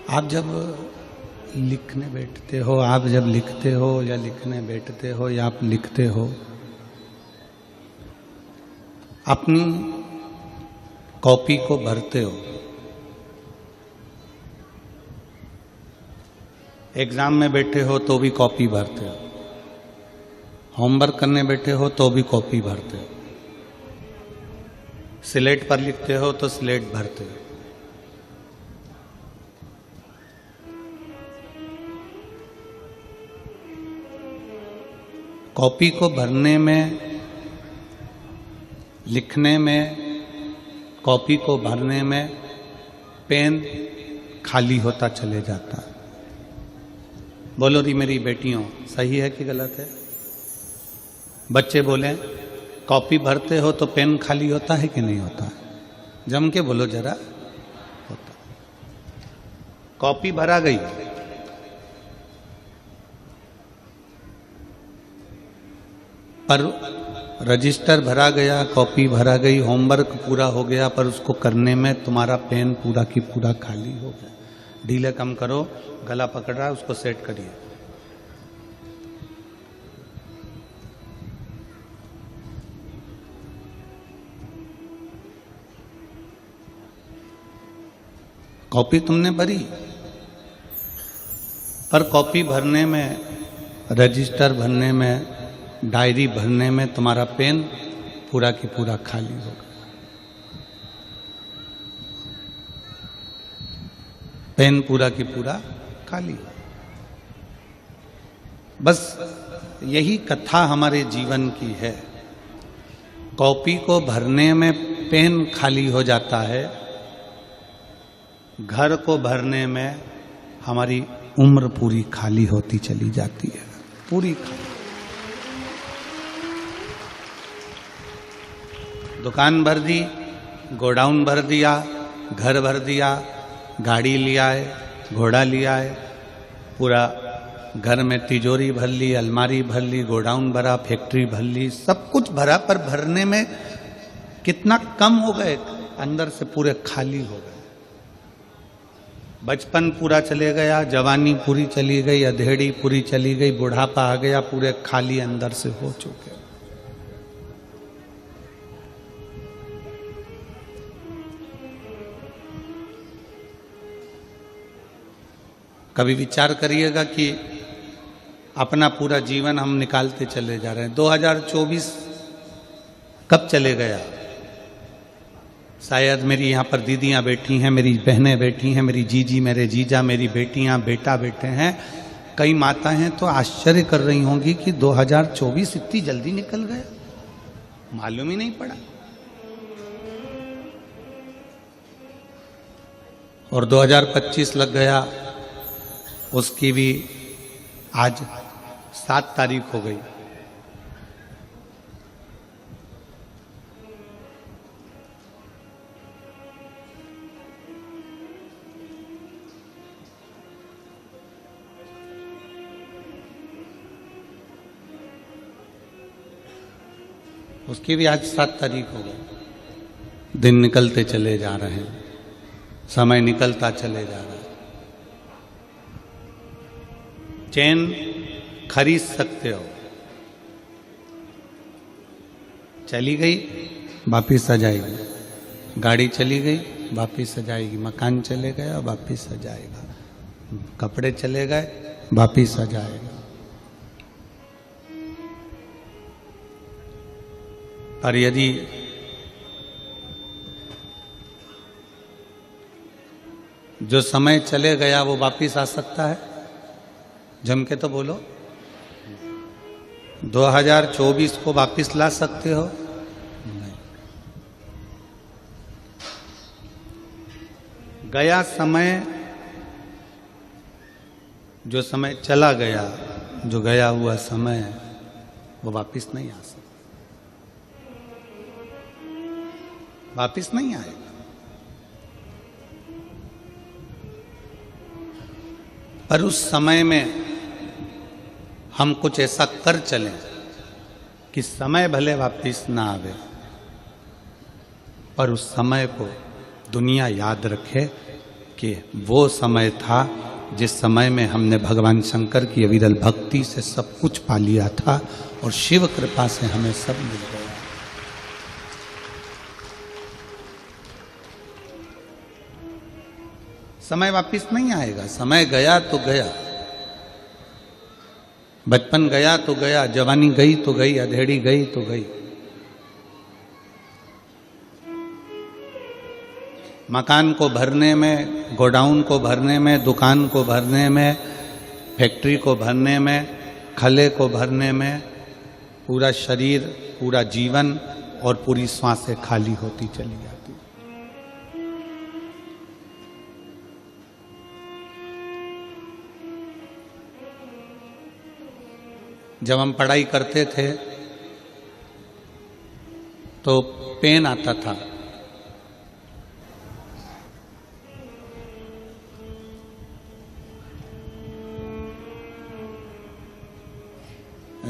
आप जब लिखने बैठते हो, आप जब लिखते हो या लिखने बैठते हो या आप लिखते हो, अपनी कॉपी को भरते हो। एग्जाम में बैठे हो तो भी कॉपी भरते हो, होमवर्क करने बैठे हो तो भी कॉपी भरते हो, स्लेट पर लिखते हो तो स्लेट भरते हो। कॉपी को भरने में, लिखने में, कॉपी को भरने में पेन खाली होता चले जाता है। बोलो री मेरी बेटियों, सही है कि गलत है? बच्चे बोले कॉपी भरते हो तो पेन खाली होता है कि नहीं होता है? जम के बोलो जरा। होता। कॉपी भरा गई, पर रजिस्टर भरा गया, कॉपी भरा गई, होमवर्क पूरा हो गया, पर उसको करने में तुम्हारा पेन पूरा की पूरा खाली हो गया। ढीले कम करो, गला पकड़ रहा है, उसको सेट करिए। कॉपी तुमने भरी, पर कॉपी भरने में, रजिस्टर भरने में, डायरी भरने में तुम्हारा पेन पूरा की पूरा खाली हो गया। पेन पूरा की पूरा खाली। बस यही कथा हमारे जीवन की है। कॉपी को भरने में पेन खाली हो जाता है, घर को भरने में हमारी उम्र पूरी खाली होती चली जाती है, पूरी खाली। दुकान भर दी, गोडाउन भर दिया, घर भर दिया, गाड़ी लिया है, घोड़ा लिया है, पूरा घर में तिजोरी भर ली, अलमारी भर ली, गोडाउन भरा, फैक्ट्री भर ली, सब कुछ भरा, पर भरने में कितना कम हो गए, अंदर से पूरे खाली हो गए। बचपन पूरा चले गया, जवानी पूरी चली गई, अधेड़ी पूरी चली गई, बुढ़ापा आ गया, पूरे खाली अंदर से हो चुके। कभी विचार करिएगा कि अपना पूरा जीवन हम निकालते चले जा रहे हैं। 2024 कब चले गया? शायद मेरी यहाँ पर दीदियाँ बैठी हैं, मेरी बहनें बैठी हैं, मेरी जीजी, मेरे जीजा, मेरी बेटियाँ, बेटा बैठे हैं, कई माता हैं, तो आश्चर्य कर रही होंगी कि 2024 इतनी जल्दी निकल गया, मालूम ही नहीं पड़ा। और 2025 लग गया, उसकी भी आज 7 तारीख हो गई। उसकी भी आज 7 तारीख हो गई। दिन निकलते चले जा रहे हैं, समय निकलता चले जा रहा है। चैन खरीद सकते हो, चली गई वापिस आ जाएगी, गाड़ी चली गई वापिस आ जाएगी, मकान चले गया वापिस आ जाएगा, कपड़े चले गए वापिस आ जाएगा। पर यदि जो समय चले गया वो वापिस आ सकता है? जम के तो बोलो। 2024 को वापिस ला सकते हो? नहीं। गया समय, जो समय चला गया, जो गया हुआ समय, वो वापिस नहीं आ सकता, वापिस नहीं आएगा। पर उस समय में हम कुछ ऐसा कर चलें कि समय भले वापिस ना आवे, पर उस समय को दुनिया याद रखे कि वो समय था जिस समय में हमने भगवान शंकर की अविरल भक्ति से सब कुछ पा लिया था और शिव कृपा से हमें सब मिल गया। समय वापिस नहीं आएगा, समय गया तो गया, बचपन गया तो गया, जवानी गई तो गई, अधेड़ी गई तो गई। मकान को भरने में, गोडाउन को भरने में, दुकान को भरने में, फैक्ट्री को भरने में, खले को भरने में, पूरा शरीर, पूरा जीवन और पूरी सांसें खाली होती चली जाती। जब हम पढ़ाई करते थे तो पेन आता था,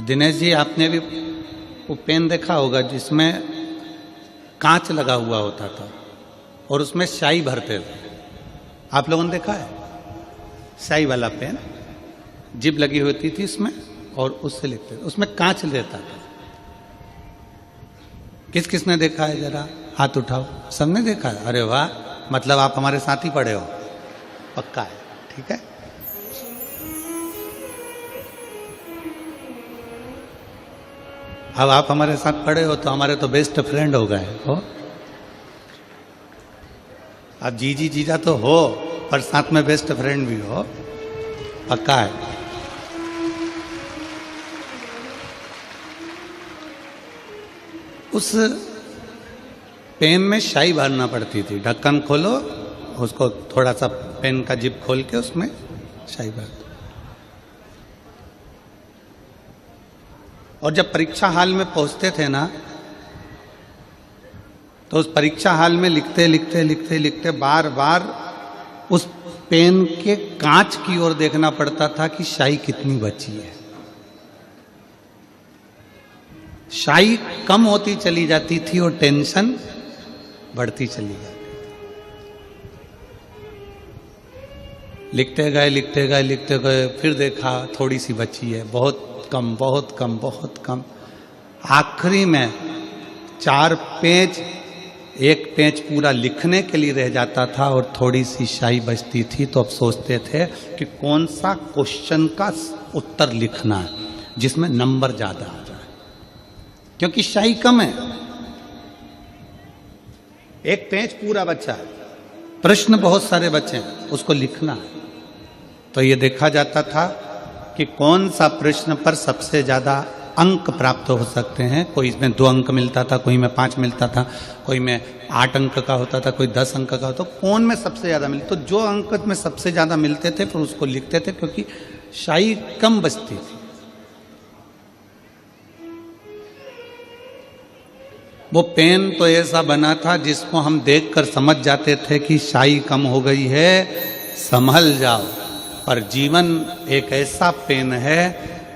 दिनेश जी आपने भी वो पेन देखा होगा जिसमें कांच लगा हुआ होता था और उसमें स्याही भरते थे। आप लोगों ने देखा है स्याही वाला पेन, जिब लगी होती थी इसमें और उससे लिखते थे, उसमें कांच लेता था। किस किसने देखा है, जरा हाथ उठाओ। सबने देखा है? अरे वाह, मतलब आप हमारे साथ ही पढ़े हो, पक्का है, ठीक है। अब आप हमारे साथ पढ़े हो तो हमारे तो बेस्ट फ्रेंड हो गए हो। आप जीजी जीजा तो हो पर साथ में बेस्ट फ्रेंड भी हो, पक्का है। उस पेन में स्याही भरना पड़ती थी, ढक्कन खोलो, उसको थोड़ा सा पेन का जिप खोल के उसमें स्याही भर दो। और जब परीक्षा हाल में पहुंचते थे ना तो उस परीक्षा हाल में लिखते लिखते लिखते लिखते बार बार उस पेन के कांच की ओर देखना पड़ता था कि स्याही कितनी बची है। स्याही कम होती चली जाती थी और टेंशन बढ़ती चली जाती थी। लिखते गए लिखते गए लिखते गए, फिर देखा थोड़ी सी बची है, बहुत कम बहुत कम बहुत कम। आखिरी में 4 पेज, 1 पेज पूरा लिखने के लिए रह जाता था और थोड़ी सी स्याही बचती थी। तो अब सोचते थे कि कौन सा क्वेश्चन का उत्तर लिखना है जिसमें नंबर ज्यादा आ जाए, क्योंकि स्याही कम है। 1 पेज पूरा बचा है, प्रश्न बहुत सारे बचे हैं, उसको लिखना है। तो ये देखा जाता था कि कौन सा प्रश्न पर सबसे ज्यादा अंक प्राप्त हो सकते हैं। कोई इसमें 2 अंक मिलता था, कोई में 5 मिलता था, कोई में 8 अंक का होता था, कोई 10 अंक का होता। तो कौन में सबसे ज्यादा मिलता, तो जो अंक में सबसे ज्यादा मिलते थे फिर उसको लिखते थे, क्योंकि स्याही कम बचती थी। वो पेन तो ऐसा बना था जिसको हम देखकर समझ जाते थे कि स्याही कम हो गई है, संभल जाओ। पर जीवन एक ऐसा पेन है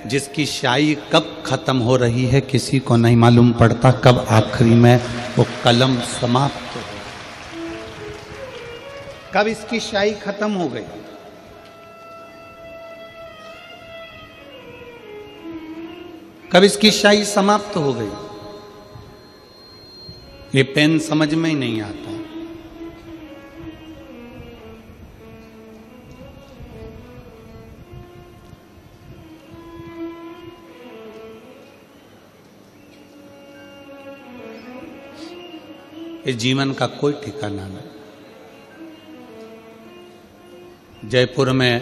जिसकी स्याही कब खत्म हो रही है किसी को नहीं मालूम पड़ता, कब आखिरी में वो कलम समाप्त हो, कब इसकी स्याही खत्म हो गई। कब इसकी स्याही समाप्त हो गई, ये पेन समझ में ही नहीं आता। इस जीवन का कोई ठिकाना नहीं। जयपुर में